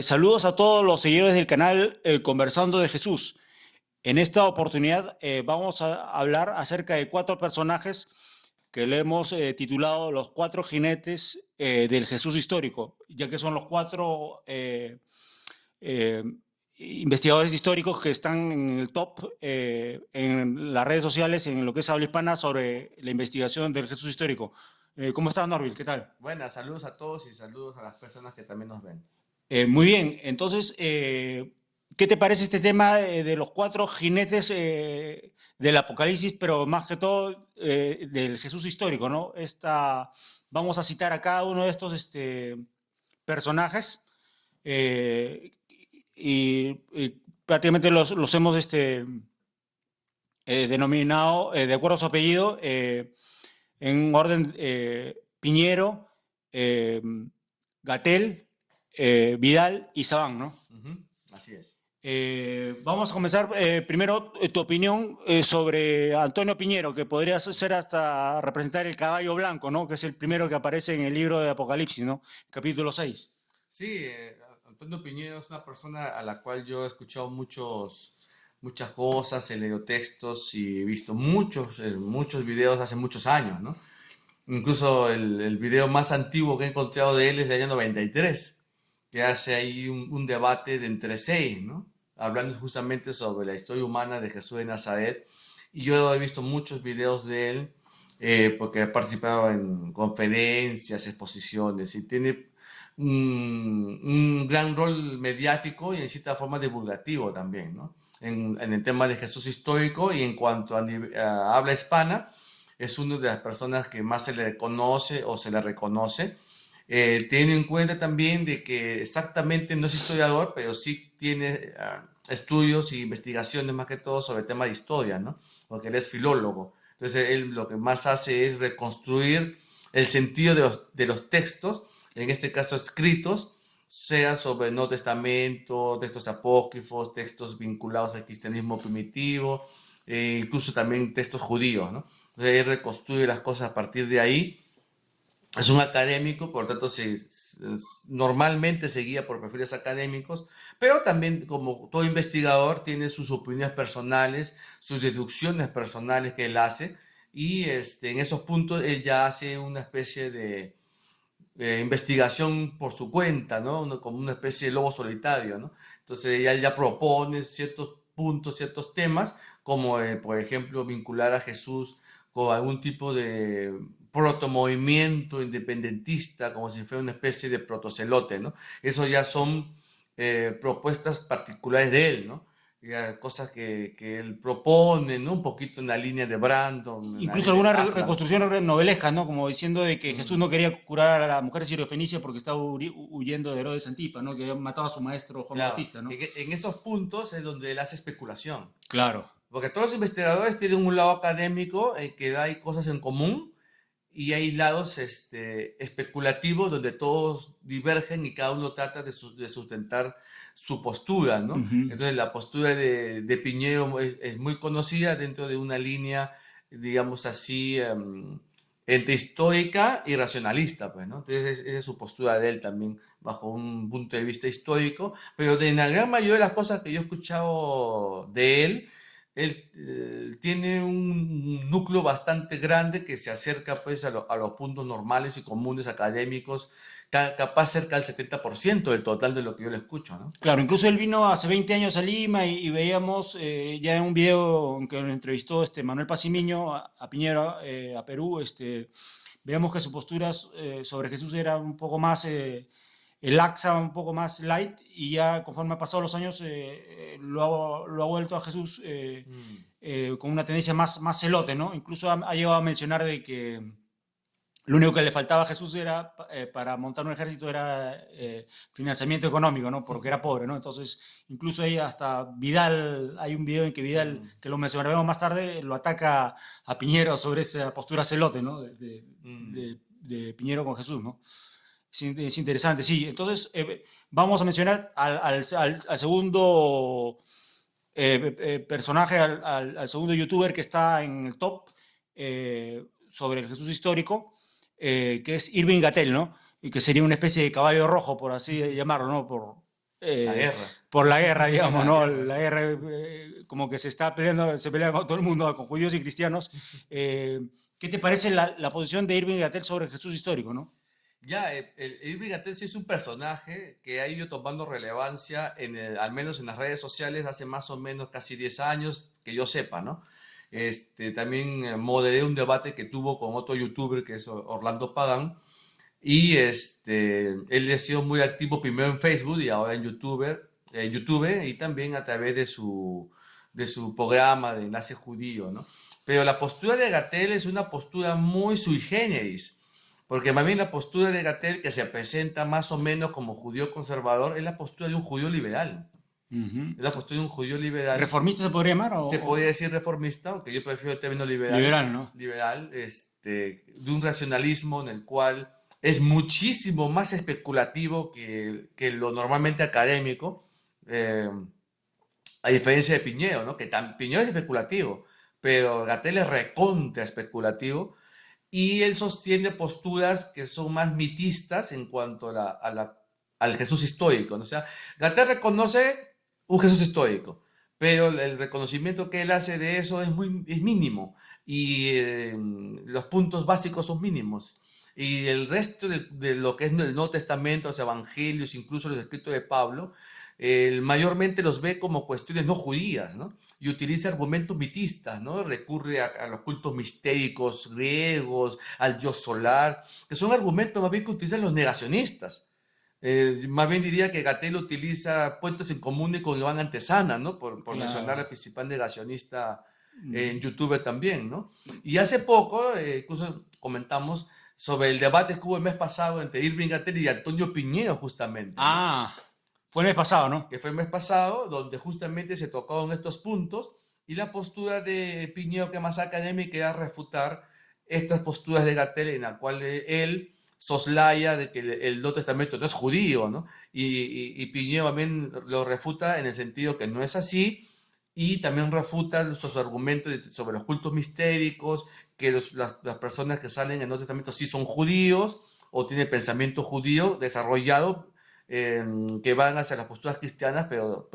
Saludos a todos los seguidores del canal Conversando de Jesús. En esta oportunidad vamos a hablar acerca de cuatro personajes que le hemos titulado Los cuatro jinetes del Jesús histórico, ya que son los cuatro eh, investigadores históricos que están en el top en las redes sociales, en lo que es habla hispana, sobre la investigación del Jesús histórico. ¿Cómo estás, Norville? ¿Qué tal? Buenas, saludos a todos y saludos a las personas que también nos ven. Muy bien, entonces, ¿qué te parece este tema de los cuatro jinetes del Apocalipsis, pero más que todo del Jesús histórico, ¿no? Vamos a citar a cada uno de estos personajes eh, y prácticamente los hemos denominado, de acuerdo a su apellido, en orden Piñero, eh, Gatel, Vidal y Sabán, ¿no? Así es. Vamos a comenzar primero tu opinión sobre Antonio Piñero, que podría ser hasta representar el caballo blanco, ¿no? Que es el primero que aparece en el libro de Apocalipsis, ¿no? Capítulo 6. Sí, Antonio Piñero es una persona a la cual yo he escuchado muchas cosas, he leído textos y he visto muchos videos hace muchos años, ¿no? Incluso el video más antiguo que he encontrado de él es del año 93, que hace ahí un debate de entre seis, ¿no? Hablando justamente sobre la historia humana de Jesús de Nazaret. Y yo he visto muchos videos de él porque ha participado en conferencias, exposiciones y tiene un gran rol mediático y en cierta forma divulgativo también, ¿no? En el tema de Jesús histórico y en cuanto a habla hispana, es una de las personas que más se le conoce o se le reconoce. Teniendo en cuenta también de que exactamente no es historiador, pero sí tiene estudios y investigaciones más que todo sobre el tema de historia, ¿no? Porque él es filólogo. Entonces él lo que más hace es reconstruir el sentido de los textos, en este caso escritos, sea sobre el Nuevo Testamento, textos apócrifos, textos vinculados al cristianismo primitivo, incluso también textos judíos, ¿no? Entonces él reconstruye las cosas a partir de ahí. Es un académico, por lo tanto normalmente se guía por perfiles académicos, pero también como todo investigador tiene sus opiniones personales, sus deducciones personales que él hace, y en esos puntos él ya hace una especie de investigación por su cuenta, ¿no? Como una especie de lobo solitario, ¿no? Entonces él ya propone ciertos puntos, ciertos temas, como por ejemplo vincular a Jesús con algún tipo de protomovimiento independentista, como si fuera una especie de protocelote, ¿no? Eso ya son propuestas particulares de él, ¿no? Ya, cosas que él propone, ¿no? Un poquito en la línea de Brandon, en la Incluso línea de alguna Aslan. reconstrucción novelesca, ¿no? Como diciendo de que Jesús Mm. no quería curar a la mujer sirofenicia porque estaba huyendo de Herodes Antipa, ¿no? Que había matado a su maestro Juan Claro, Bautista, ¿no? en esos puntos es donde él hace especulación. Claro. Porque todos los investigadores tienen un lado académico en que hay cosas en común y hay lados especulativos donde todos divergen y cada uno trata de sustentar su postura, ¿no? Ujú. Entonces la postura de Piñero es muy conocida dentro de una línea, digamos así, entre histórica y racionalista, pues, ¿no? Entonces esa es su postura de él también, bajo un punto de vista histórico, pero de la gran mayoría de las cosas que yo he escuchado de él, él tiene un núcleo bastante grande que se acerca pues a los puntos normales y comunes académicos, capaz cerca del 70% del total de lo que yo le escucho, ¿no? Claro, incluso él vino hace 20 años a Lima y veíamos ya en un video en que lo entrevistó Manuel Pacimiño a Piñera, a Perú, veíamos que su postura sobre Jesús era un poco más laxa, un poco más light, y ya conforme han pasado los años lo ha vuelto a Jesús Mm. con una tendencia más celote, ¿no? Incluso ha llegado a mencionar de que lo único que le faltaba a Jesús era, para montar un ejército, era financiamiento económico, ¿no? Porque era pobre, ¿no? Entonces, incluso ahí hasta Vidal, hay un video en que Vidal, Mm. que lo mencionaremos más tarde, lo ataca a Piñero sobre esa postura celote, ¿no? Mm. De Piñero con Jesús, ¿no? Es interesante, sí. Entonces, vamos a mencionar al segundo personaje, al segundo youtuber que está en el top sobre el Jesús histórico, que es Irving Gatel, ¿no? Y que sería una especie de caballo rojo, por así llamarlo, ¿no? La guerra. por la guerra, digamos, ¿no? guerra. La guerra, como que se está peleando, se pelea con todo el mundo, con judíos y cristianos. ¿Qué te parece la posición de Irving Gatel sobre Jesús histórico, no? Ya, Irving Gatel sí es un personaje que ha ido tomando relevancia, al menos en las redes sociales, hace más o menos casi 10 años, que yo sepa, ¿no? También moderé un debate que tuvo con otro youtuber, que es Orlando Pagán, y él ha sido muy activo primero en Facebook y ahora en YouTube, y también a través de su programa de Enlace Judío, ¿no? Pero la postura de Gatel es una postura muy sui generis, porque más bien la postura de Gatel, que se presenta más o menos como judío conservador, es la postura de un judío liberal. Ujú. Es la postura de un judío liberal. ¿Reformista se podría llamar? Se podría decir reformista, aunque yo prefiero el término liberal. Liberal, ¿no? Liberal, de un racionalismo en el cual es muchísimo más especulativo que lo normalmente académico, a diferencia de Piñero, ¿no? Que Piñero es especulativo, pero Gatel es recontra especulativo, y él sostiene posturas que son más mitistas en cuanto al Jesús histórico, ¿no? O sea, Gatel reconoce un Jesús histórico, pero el reconocimiento que él hace de eso es mínimo, y los puntos básicos son mínimos. Y el resto de lo que es el Nuevo Testamento, los evangelios, incluso los escritos de Pablo, mayormente los ve como cuestiones no judías, ¿no? Y utiliza argumentos mitistas, ¿no? Recurre a los cultos mistéricos griegos, al dios solar, que son argumentos más bien que utilizan los negacionistas. Más bien diría que Gatel utiliza puentes en común con Iván Antesana, ¿no? Por Claro. mencionar al principal negacionista Mm. en YouTube también, ¿no? Y hace poco, incluso comentamos sobre el debate que hubo el mes pasado entre Irving Gatel y Antonio Piñero, justamente, ¿no? Ah, fue el mes pasado, ¿no? Que fue el mes pasado, donde justamente se tocaron estos puntos, y la postura de Piñero, que más académica, era refutar estas posturas de Gatel, en la cual él soslaya de que el Nuevo Testamento no es judío, ¿no? Y Piñero también lo refuta en el sentido que no es así, y también refuta sus argumentos sobre los cultos mistéricos, que las personas que salen en el Nuevo Testamento sí son judíos o tienen pensamiento judío desarrollado, que van hacia las posturas cristianas, pero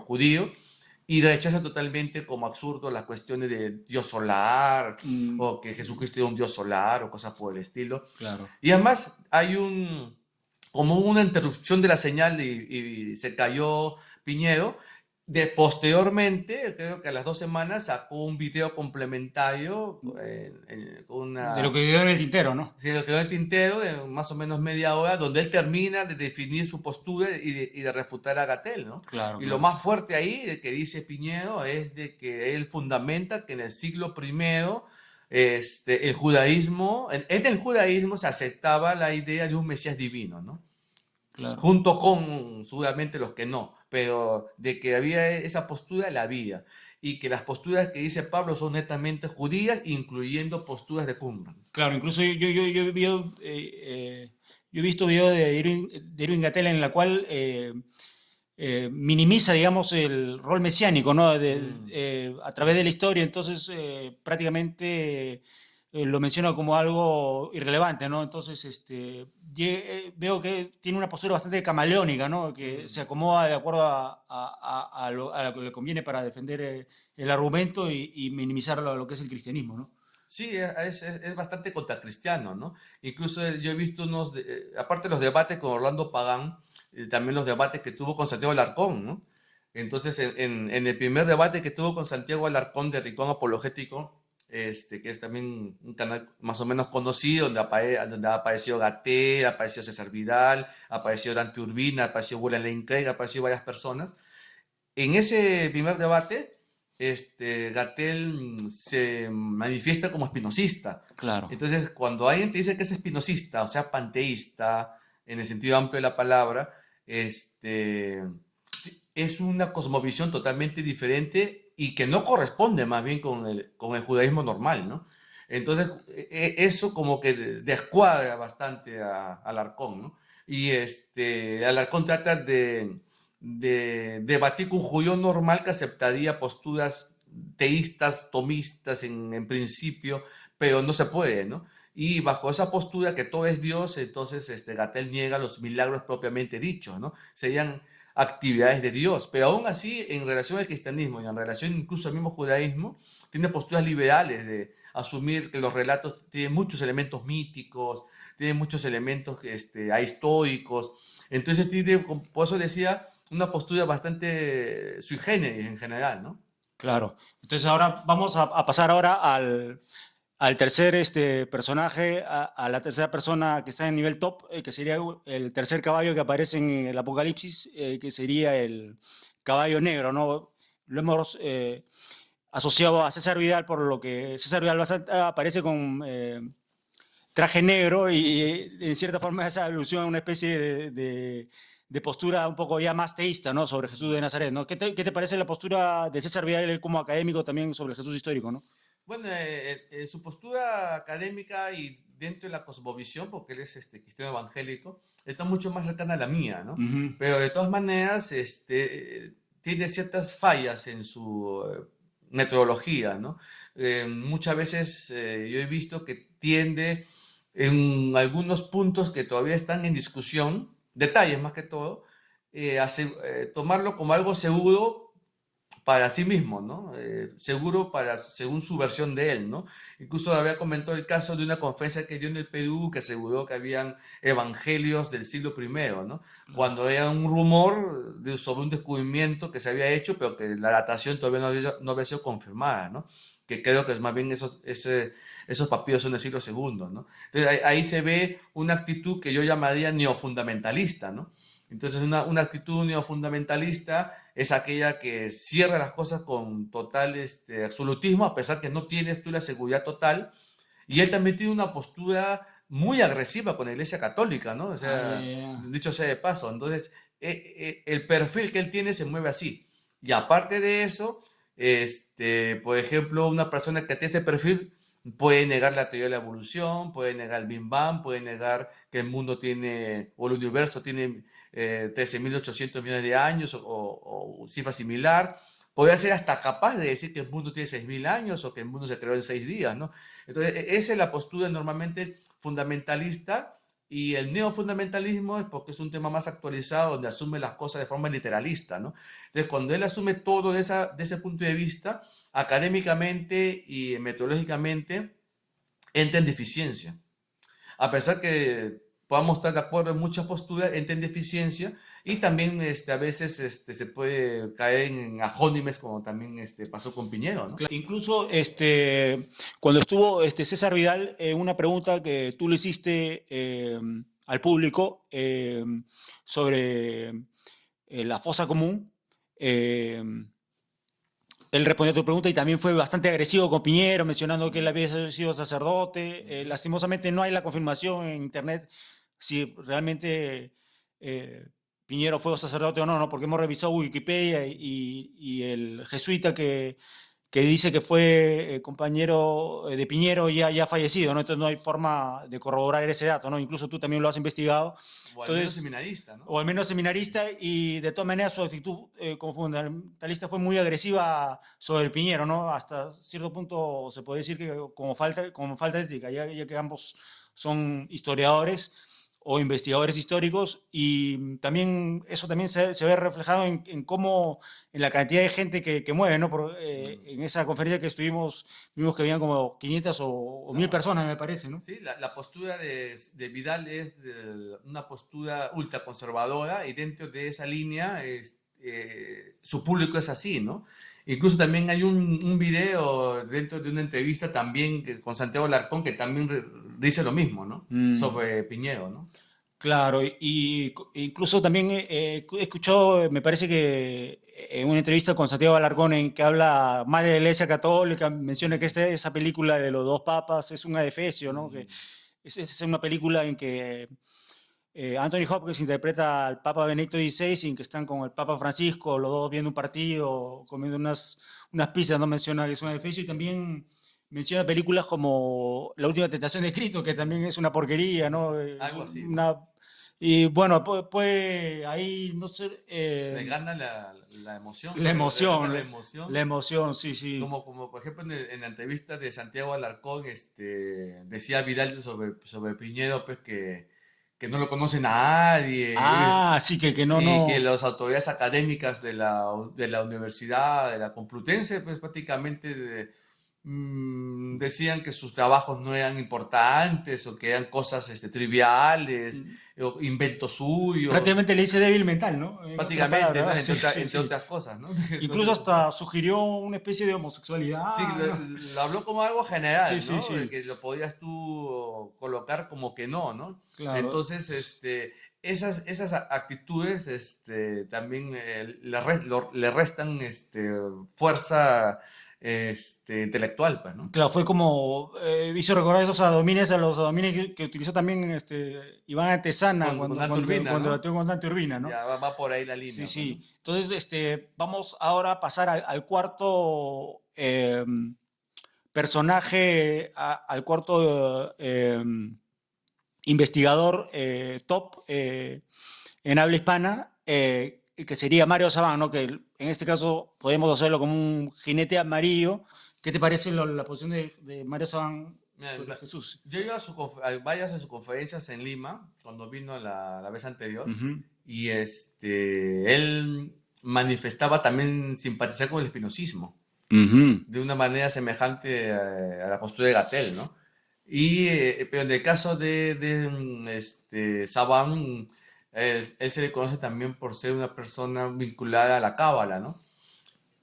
judío, y rechaza totalmente como absurdo las cuestiones de Dios solar, o que Jesucristo es un Dios solar, o cosas por el estilo. Claro. Y además hay como una interrupción de la señal, y se cayó Piñero. Posteriormente, creo que a las 2 semanas, sacó un video complementario con De lo que quedó en el tintero, ¿no? Sí, lo quedó en el tintero de más o menos media hora, donde él termina de definir su postura y de refutar a Gatel, ¿no? Claro, Y claro. lo más fuerte ahí, de que dice Piñero, es de que él fundamenta que en el siglo I, el judaísmo, en el judaísmo se aceptaba la idea de un Mesías divino, ¿no? Claro. Junto con seguramente los que no, pero de que había esa postura, la había. Y que las posturas que dice Pablo son netamente judías, incluyendo posturas de Qumran. Claro, incluso yo he visto videos de Irving Gatel en la cual minimiza, digamos, el rol mesiánico, ¿no? A través de la historia, entonces prácticamente lo menciona como algo irrelevante, ¿no? Entonces, veo que tiene una postura bastante camaleónica, ¿no? Que se acomoda de acuerdo a lo que le conviene para defender el argumento y minimizar lo que es el cristianismo, ¿no? Sí, es bastante contracristiano, ¿no? Incluso yo he visto aparte de los debates con Orlando Pagán, también los debates que tuvo con Santiago Alarcón, ¿no? Entonces, en el primer debate que tuvo con Santiago Alarcón de Rincón Apologético, que es también un canal más o menos conocido, donde ha aparecido Gatel, ha aparecido César Vidal, ha aparecido Dante Urbina, ha aparecido William Lane Craig, ha aparecido varias personas. En ese primer debate, Gatel se manifiesta como espinosista. Claro. Entonces, cuando alguien te dice que es espinosista, o sea, panteísta, en el sentido amplio de la palabra, es una cosmovisión totalmente diferente y que no corresponde más bien con el judaísmo normal, ¿no? Entonces, eso como que descuadra bastante a Alarcón, ¿no? Y Alarcón trata de debatir con un judío normal que aceptaría posturas teístas, tomistas en principio, pero no se puede, ¿no? Y bajo esa postura que todo es Dios, entonces Gatel niega los milagros propiamente dichos, ¿no? Serían actividades de Dios, pero aún así, en relación al cristianismo y en relación incluso al mismo judaísmo, tiene posturas liberales de asumir que los relatos tienen muchos elementos míticos, tienen muchos elementos ahistóricos, entonces tiene, por eso decía, una postura bastante sui generis en general, ¿no? Claro. Entonces ahora vamos a pasar ahora al tercer personaje, a la tercera persona que está en nivel top, que sería el tercer caballo que aparece en el Apocalipsis, que sería el caballo negro, ¿no? Lo hemos asociado a César Vidal, por lo que César Vidal aparece con traje negro y en cierta forma esa alusión a una especie de postura un poco ya más teísta, ¿no? Sobre Jesús de Nazaret, ¿no? ¿Qué te parece la postura de César Vidal él como académico también sobre Jesús histórico, ¿no? Bueno, su postura académica y dentro de la cosmovisión, porque él es cristiano evangélico, está mucho más cercana a la mía, ¿no? Ujú. Pero de todas maneras, tiene ciertas fallas en su metodología, ¿no? Muchas veces yo he visto que tiende en algunos puntos que todavía están en discusión, detalles más que todo, tomarlo como algo seguro para sí mismo, ¿no? Seguro según su versión de él, ¿no? Incluso había comentado el caso de una conferencia que dio en el Perú que aseguró que habían evangelios del siglo I, ¿no? Cuando era un rumor sobre un descubrimiento que se había hecho, pero que la datación todavía no había sido confirmada, ¿no? Que creo que más bien esos papiros son del siglo II, ¿no? Entonces ahí se ve una actitud que yo llamaría neofundamentalista, ¿no? Entonces una actitud neofundamentalista es aquella que cierra las cosas con total absolutismo, a pesar que no tienes tú la seguridad total. Y él también tiene una postura muy agresiva con la Iglesia Católica, ¿no? O Ah, ya, sea, ya, ya. dicho sea de paso. Entonces, el perfil que él tiene se mueve así. Y aparte de eso, por ejemplo, una persona que tiene ese perfil puede negar la teoría de la evolución, puede negar el Big Bang, puede negar que el mundo tiene, o el universo tiene 13.800 millones de años o cifra similar. Podría ser hasta capaz de decir que el mundo tiene 6.000 años o que el mundo se creó en 6 días, ¿no? Entonces, esa es la postura normalmente fundamentalista y el neofundamentalismo es porque es un tema más actualizado donde asume las cosas de forma literalista, ¿no? Entonces, cuando él asume todo de ese punto de vista, académicamente y metodológicamente, entra en deficiencia. A pesar que podamos estar de acuerdo en muchas posturas, entra en deficiencia y también a veces se puede caer en ajónimes como también pasó con Piñero, ¿no? Incluso cuando estuvo César Vidal, una pregunta que tú le hiciste al público sobre la fosa común, eh, él respondió a tu pregunta y también fue bastante agresivo con Piñero, mencionando que él había sido sacerdote. Lastimosamente no hay la confirmación en internet si realmente Piñero fue sacerdote o no, ¿no? Porque hemos revisado Wikipedia y el jesuita que dice que fue compañero de Piñero ya fallecido, ¿no? Entonces no hay forma de corroborar ese dato, ¿no? Incluso tú también lo has investigado. O al menos Entonces, seminarista, ¿no? o al menos seminarista, y de todas maneras su actitud como fundamentalista fue muy agresiva sobre el Piñero, ¿no? Hasta cierto punto se puede decir que como falta de ética, ya que ambos son historiadores o investigadores históricos, y también eso también se ve reflejado en cómo, en la cantidad de gente que mueve, ¿no? En esa conferencia que estuvimos, vimos que habían como 500 o 1000 No. personas, me parece, ¿no? Sí, la postura de Vidal es una postura ultraconservadora y dentro de esa línea su público es así, ¿no? Incluso también hay un video dentro de una entrevista también con Santiago Alarcón que también dice lo mismo, ¿no? Sobre Piñero, ¿no? Claro, incluso también he escuchado, me parece que en una entrevista con Santiago Alarcón en que habla más de la Iglesia Católica, menciona que esa película de los dos papas es un adefesio, ¿no? Que es una película en que Anthony Hopkins interpreta al Papa Benedicto XVI y en que están con el Papa Francisco, los dos viendo un partido, comiendo unas pizzas, no menciona que es un adefesio, y también menciona películas como La última tentación de Cristo, que también es una porquería, ¿no? Es Algo así, ¿no? una, y bueno, pues ahí, no sé, Le gana la emoción, la ¿no? Le gana la emoción, la emoción. emoción, sí, sí. Como por ejemplo en la entrevista de Santiago Alarcón, decía Vidal sobre Piñero, pues que no lo conoce nadie, Ah, sí, que no, y que no. las autoridades académicas de la universidad, de la Complutense, pues prácticamente decían que sus trabajos no eran importantes o que eran cosas triviales o inventos suyos, Prácticamente le dice débil mental, ¿no? En otras prácticamente, palabras, ¿no? ¿verdad? Sí, sí, Entre sí. otras cosas, ¿no? Incluso Entonces, hasta sugirió una especie de sí, homosexualidad, ¿no? lo habló como algo Sí, general, sí, ¿no? De sí, que lo podías tú colocar como que no, ¿no? claro. Entonces, esas actitudes también le restan fuerza intelectual, pues, ¿no? Claro, fue como, hizo recordar esos adomines a los adomines que utilizó también Iván Antesana Con cuando, la cuando, turbina, cuando ¿no? batió con Dante Urbina, ¿no? Ya va por ahí la Sí, línea, pues, ¿no? sí. Entonces, vamos ahora a pasar al cuarto personaje, al cuarto investigador top en habla hispana, que sería Mario Sabán, ¿no? Que en este caso podemos hacerlo como un jinete amarillo. ¿Qué te parece la posición de Mario Sabán Mira, sobre Jesús? yo iba a varias de sus conferencias en Lima cuando vino la vez anterior Ujú, y él manifestaba también simpatizar con el espinosismo ujú, de una manera semejante a la postura de Gatell, ¿no? Pero en el caso de Saban, él se le conoce también por ser una persona vinculada a la Cábala, ¿no?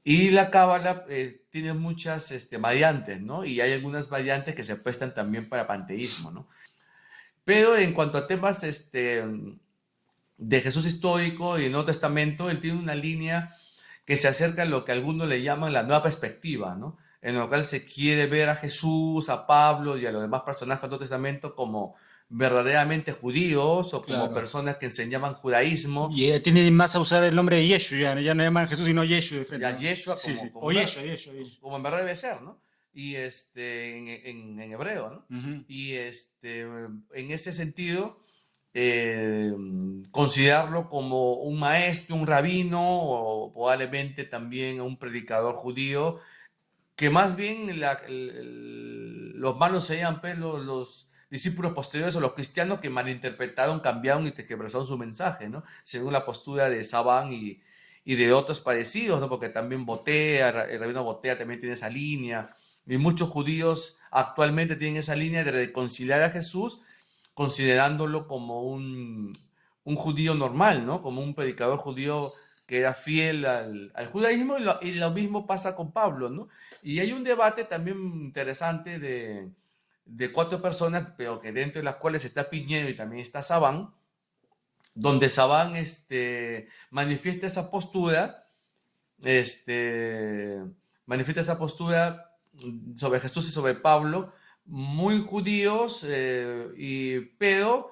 Y la cábala tiene muchas variantes, ¿no? Y hay algunas variantes que se prestan también para panteísmo, ¿no? Pero en cuanto a temas de Jesús histórico y el Nuevo Testamento, él tiene una línea que se acerca a lo que algunos le llaman la nueva perspectiva, ¿no? En lo cual se quiere ver a Jesús, a Pablo y a los demás personajes del Nuevo Testamento como verdaderamente judíos o como claro. personas que enseñaban judaísmo, Y tiene más a usar el nombre de Yeshu, ya no llaman Jesús, sino Yeshu de y frente, a ¿no? Yeshua Sí, sí. como, O Yeshu, Yeshu, Yeshu. como en verdad debe ser, ¿no? Y en hebreo, ¿no? Ujú. Y en ese sentido, eh, considerarlo como un maestro, un rabino o probablemente también un predicador judío, que más bien los malos serían pues, los discípulos posteriores o los cristianos que malinterpretaron, cambiaron y tergiversaron su mensaje, ¿no? Según la postura de Sabán y de otros parecidos, ¿no? Porque también Botea, el rabino Botea también tiene esa línea, y muchos judíos actualmente tienen esa línea de reconciliar a Jesús considerándolo como un judío normal, ¿no? Como un predicador judío que era fiel al judaísmo y lo mismo pasa con Pablo, ¿no? Y hay un debate también interesante de cuatro personas, pero que dentro de las cuales está Piñero y también está Sabán, donde Sabán manifiesta esa postura, este, manifiesta esa postura sobre Jesús y sobre Pablo, muy judíos, pero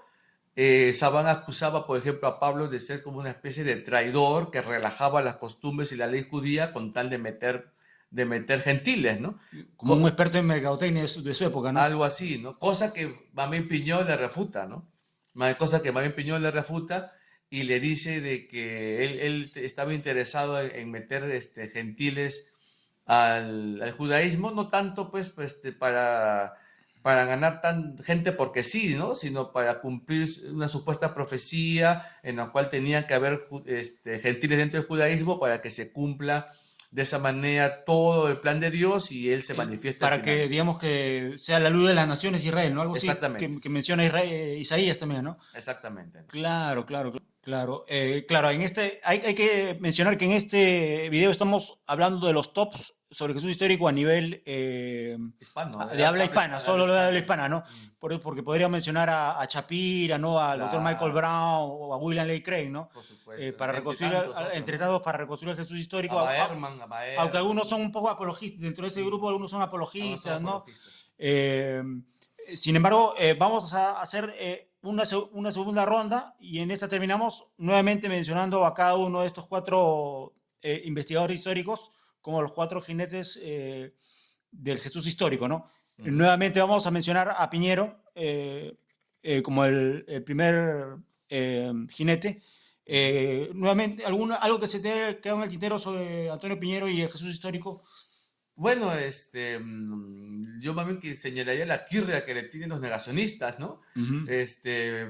Sabán acusaba, por ejemplo, a Pablo de ser como una especie de traidor que relajaba las costumbres y la ley judía con tal de meter gentiles, ¿no? Como un experto en mercadotecnia de su época, ¿no? Algo así, ¿no? Cosa que Mamín Piñol le refuta, ¿no? Cosa que Mamín Piñol le refuta y le dice de que él estaba interesado en meter gentiles al judaísmo, no tanto pues para ganar tan gente porque sí, ¿no? Sino para cumplir una supuesta profecía en la cual tenía que haber gentiles dentro del judaísmo para que se cumpla de esa manera todo el plan de Dios y él se manifiesta al Para que, final. digamos, que sea la luz de las naciones Israel, ¿no? Algo así Exactamente, que menciona Isaías también, ¿no? exactamente. Claro, claro, claro. Claro, hay que mencionar que en este video estamos hablando de los tops sobre Jesús histórico a nivel Hispano, de habla hispana, hispana, habla solo de habla hispana. hispana, ¿no? Porque podría mencionar a Chapira, ¿no? Al doctor Michael Claro, Brown o a William Lane Craig, ¿no? por supuesto. Para Entre reconstruir, tantos otros, entre ¿no? todos, para reconstruir el Jesús histórico, A aunque algunos Baerman, son un poco apologistas, dentro de ese grupo algunos son algunos son apologistas, ¿no? apologistas. Eh, Sin embargo, vamos a hacer una segunda ronda y en esta terminamos nuevamente mencionando a cada uno de estos cuatro investigadores históricos como los cuatro jinetes del Jesús histórico, ¿no? Ujú. Nuevamente vamos a mencionar a Piñero como el primer jinete. Nuevamente, algo que se te quedado en el tintero sobre Antonio Piñero y el Jesús histórico. Bueno, yo más bien que señalaría la tirria que le tienen los negacionistas, ¿no? Ujú.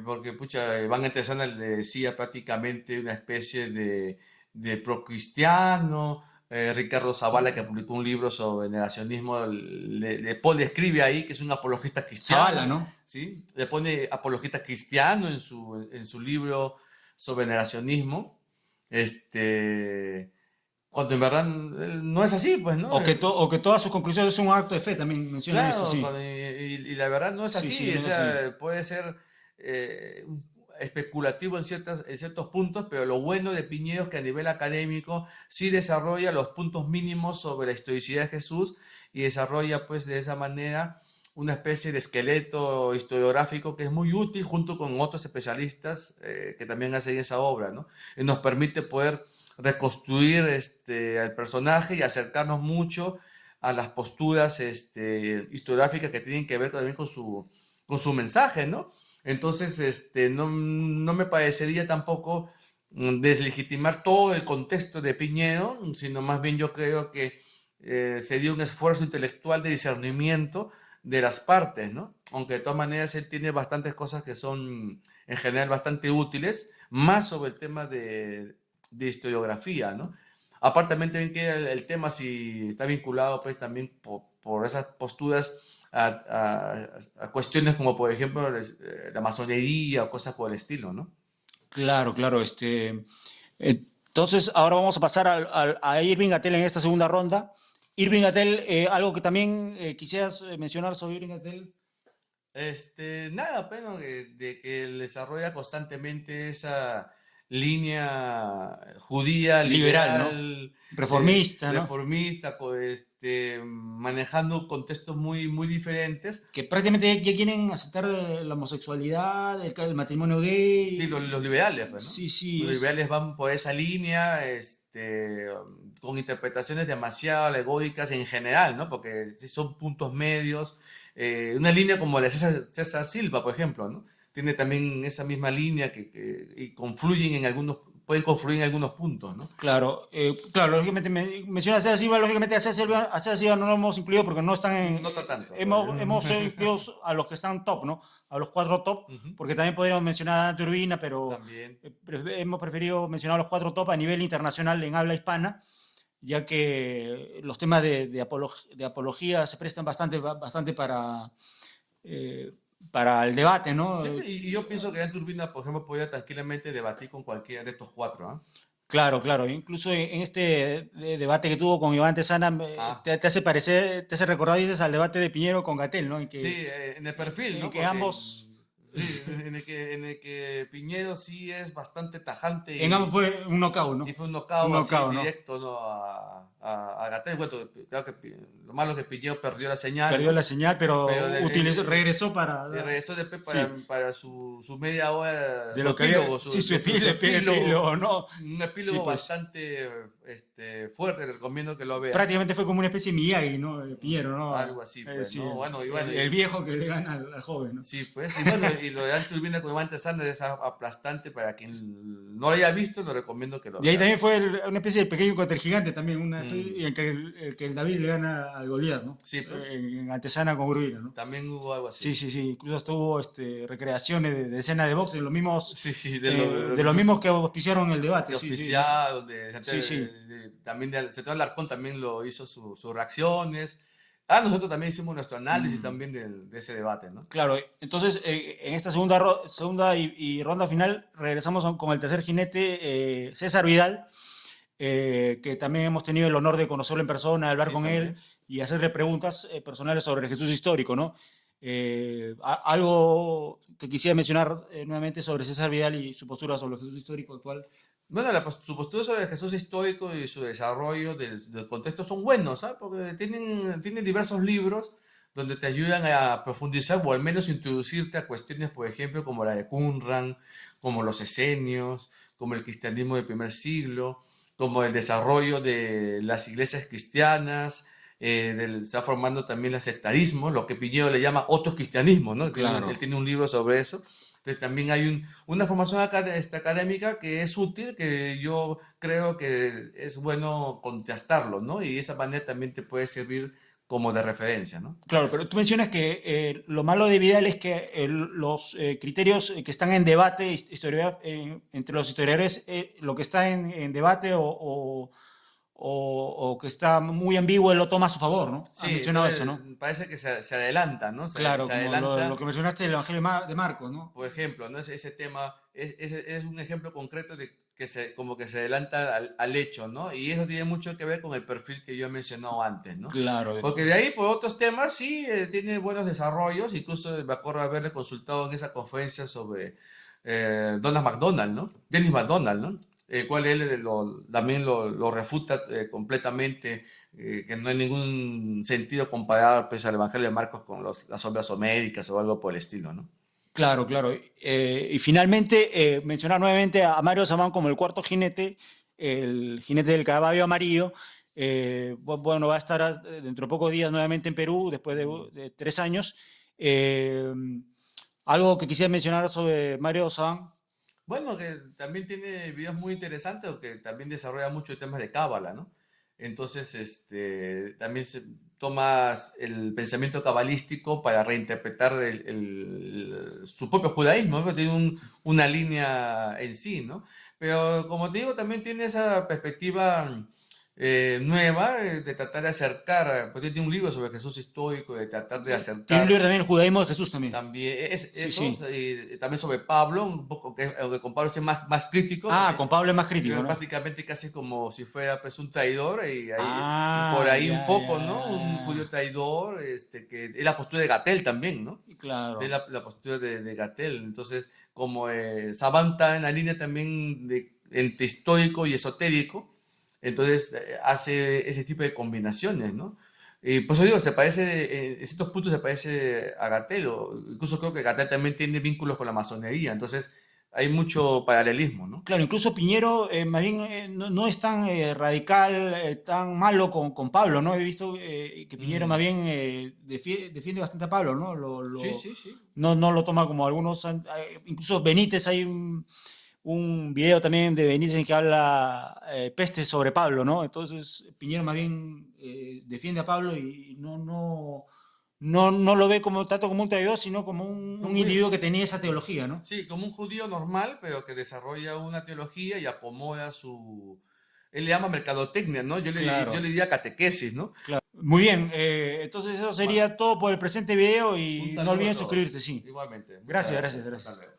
Porque, pucha, Van Antesana le decía prácticamente una especie de procristiano. Ricardo Zavala, que publicó un libro sobre negacionismo, le escribe ahí que es un apologista Zavala, cristiano, ¿no? ¿sí? Le pone apologista cristiano en su libro sobre negacionismo. Este cuando en verdad no es así, pues, ¿no? O que todas sus conclusiones son un acto de fe, también menciona eso, Claro, sí. y la verdad no es Sí, sí, así, o no es así. sea, puede ser especulativo en ciertos puntos, pero lo bueno de Piñero es que a nivel académico sí desarrolla los puntos mínimos sobre la historicidad de Jesús y desarrolla pues de esa manera una especie de esqueleto historiográfico que es muy útil junto con otros especialistas que también hacen esa obra, ¿no? Y nos permite poder reconstruir al personaje y acercarnos mucho a las posturas historiográficas que tienen que ver también con su mensaje, ¿no? Entonces, no me parecería tampoco deslegitimar todo el contexto de Piñero, sino más bien yo creo que se dio un esfuerzo intelectual de discernimiento de las partes, ¿no? Aunque de todas maneras él tiene bastantes cosas que son en general bastante útiles, más sobre el tema de historiografía, ¿no? Aparte también queda el tema si está vinculado pues también por esas posturas a cuestiones como por ejemplo la masonería o cosas por el estilo, ¿no? Claro, claro. Entonces, ahora vamos a pasar a Irving Gatel en esta segunda ronda. Irving Gatel, algo que también quisieras mencionar sobre Irving Gatel. Nada, pero de que él desarrolla constantemente esa línea judía, Liberal, ¿no? liberal, Reformista, ¿no? reformista, manejando contextos muy, muy diferentes. Que prácticamente ya quieren aceptar la homosexualidad, el matrimonio gay. Sí, los liberales, pues, ¿no? Sí, sí, Los es. liberales van por esa línea, con interpretaciones demasiado alegóricas en general, ¿no? Porque sí son puntos medios. Una línea como la de César Silva, por ejemplo, ¿no? Tiene también esa misma línea y pueden confluir en algunos puntos, ¿no? Claro, claro, lógicamente menciona a César Silva, lógicamente a César Silva no lo hemos incluido porque no están en. No está tanto todavía. Hemos incluido a los que están top, ¿no? A los 4 top, Ujú. porque también podríamos mencionar a Dante Urbina, pero También. hemos preferido mencionar a los 4 top a nivel internacional en habla hispana, ya que los temas de apología se prestan bastante eh, para el debate, ¿no? Sí, y yo pienso que Dante Urbina, por ejemplo, podría tranquilamente debatir con cualquiera de estos cuatro, ¿ah? Claro, claro. Incluso en este debate que tuvo con Iván Tesana, Ah, te hace recordar, dices, al debate de Piñero con Gatell, ¿no? sí, en el perfil, En ¿no? que Porque ambos, sí, en el que Piñero sí es bastante tajante en ambos fue un knockout, y ¿no? fue un Un knockout así knockout, ¿no? directo, ¿no? A Gatell. Bueno, claro que lo malo es que Piñero perdió la señal, Perdió ¿no? la señal, pero Pero regresó y regresó después sí, para su media hora, de su lo que había, epílogo, sí, su su epílogo, epílogo, ¿no? un Sí, epílogo pues bastante fuerte, recomiendo que lo vean. prácticamente fue como una especie de Miyagi, ¿no? De Piñero, ¿no? Algo así, pues, Sí, ¿no? Bueno, y bueno, el viejo que le gana al joven, ¿no? sí, pues, y bueno, y lo de Dante Urbina con Iván Sanders es aplastante para quien no lo haya visto, lo recomiendo que lo Y ahí vea. también fue una especie de pequeño contra el gigante también, Mm, en que el David le gana al Goliat, ¿no? sí, pues, En Antesana con Gruina, ¿no? también hubo algo Sí, así. sí, sí. Incluso estuvo recreaciones de escena de box Sí, sí, de los mismos que auspiciaron el debate, de sí, sí, ¿no? auspiciado, donde Sí, sí. también Central Alarcón también lo hizo sus reacciones. Nosotros también hicimos nuestro análisis Mm, también de ese debate, ¿no? claro, entonces en esta segunda y ronda final regresamos con el tercer jinete, César Vidal, que también hemos tenido el honor de conocerlo en persona, hablar Sí, con él también. y hacerle preguntas personales sobre el Jesús histórico, ¿no? Algo que quisiera mencionar nuevamente sobre César Vidal y su postura sobre el Jesús histórico actual. Bueno, su postura sobre Jesús histórico y su desarrollo del contexto son buenos, ¿sabes? Porque tienen diversos libros donde te ayudan a profundizar o al menos introducirte a cuestiones, por ejemplo, como la de Qumran, como los esenios, como el cristianismo del primer siglo, como el desarrollo de las iglesias cristianas, se está formando también el sectarismo, lo que Piñero le llama otros cristianismos, ¿no? Él Claro. tiene un libro sobre eso. Entonces también hay una formación académica que es útil, que yo creo que es bueno contrastarlo, ¿no? Y de esa manera también te puede servir como de referencia, ¿no? Claro, pero tú mencionas que lo malo de Vidal es que los criterios que están en debate entre los historiadores, lo que está en debate o que está muy ambiguo, él lo toma a su favor, ¿no? Has Sí, mencionado eso, entonces ¿no? parece que se adelanta, ¿no? Claro, Se como lo adelanta. que mencionaste del Evangelio de Marcos, ¿no? Por ejemplo, ¿no? Ese tema es un ejemplo concreto de que como que se adelanta al hecho, ¿no? Y eso tiene mucho que ver con el perfil que yo he mencionado antes, ¿no? Claro, Porque de ahí, por otros temas, sí, tiene buenos desarrollos. Incluso me acuerdo haberle consultado en esa conferencia sobre Donald McDonald, ¿no? Dennis McDonald, ¿no? El cual él también lo refuta completamente, que no hay ningún sentido comparar pues, al Evangelio de Marcos con las obras homéricas o algo por el estilo, ¿no? claro, claro. Y finalmente, mencionar nuevamente a Mario Samán como el cuarto jinete, el jinete del caballo amarillo. Bueno, va a estar dentro de pocos días nuevamente en Perú, después de 3 años. Eh, algo que quisiera mencionar sobre Mario Samán. Bueno, que también tiene videos muy interesantes, o que también desarrolla mucho temas de cábala, ¿no? Entonces, también se toma el pensamiento cabalístico para reinterpretar su propio judaísmo, ¿no? Tiene una línea en sí, ¿no? Pero como te digo, también tiene esa perspectiva nueva, de tratar de acercar, porque tiene un libro sobre Jesús histórico, de tratar de Tiene un acercar libro también, El judaísmo de Jesús también. también es Sí, eso, sí. también sobre Pablo, un poco que aunque con Pablo es más crítico, Ah, porque con Pablo es más crítico, ¿no? prácticamente casi como si fuera pues un traidor, y por Ah, ahí un ya, poco, ya, ¿no? Un judío ya. traidor, que es la postura de Gatel también, ¿no? Es Claro. la postura de Gatel. Entonces, como Sabanta en la línea también entre histórico y esotérico, entonces hace ese tipo de combinaciones, ¿no? Y por eso digo, se parece, en ciertos puntos se parece a Gatel, o incluso creo que Gatel también tiene vínculos con la masonería, entonces hay mucho paralelismo, ¿no? Claro, incluso Piñero más bien no es tan radical, tan malo con Pablo, ¿no? He visto que Piñero más Mm. bien defiende bastante a Pablo, ¿no? Sí, sí, sí. No lo toma como algunos, incluso Benítez, hay un video también de Benítez en que habla peste sobre Pablo, ¿no? Entonces Piñero más bien defiende a Pablo y no lo ve como tanto como un traidor, sino como un Un judío, individuo que tenía esa teología, ¿no? sí, como un judío normal, pero que desarrolla una teología y acomoda él le llama mercadotecnia, ¿no? Yo le Claro. diría catequesis, ¿no? Claro. Muy bien, entonces eso Bueno, sería todo por el presente video un y no saludo a olviden todos. suscribirse, sí. Igualmente, muchas Gracias, gracias, gracias. Hasta gracias. luego.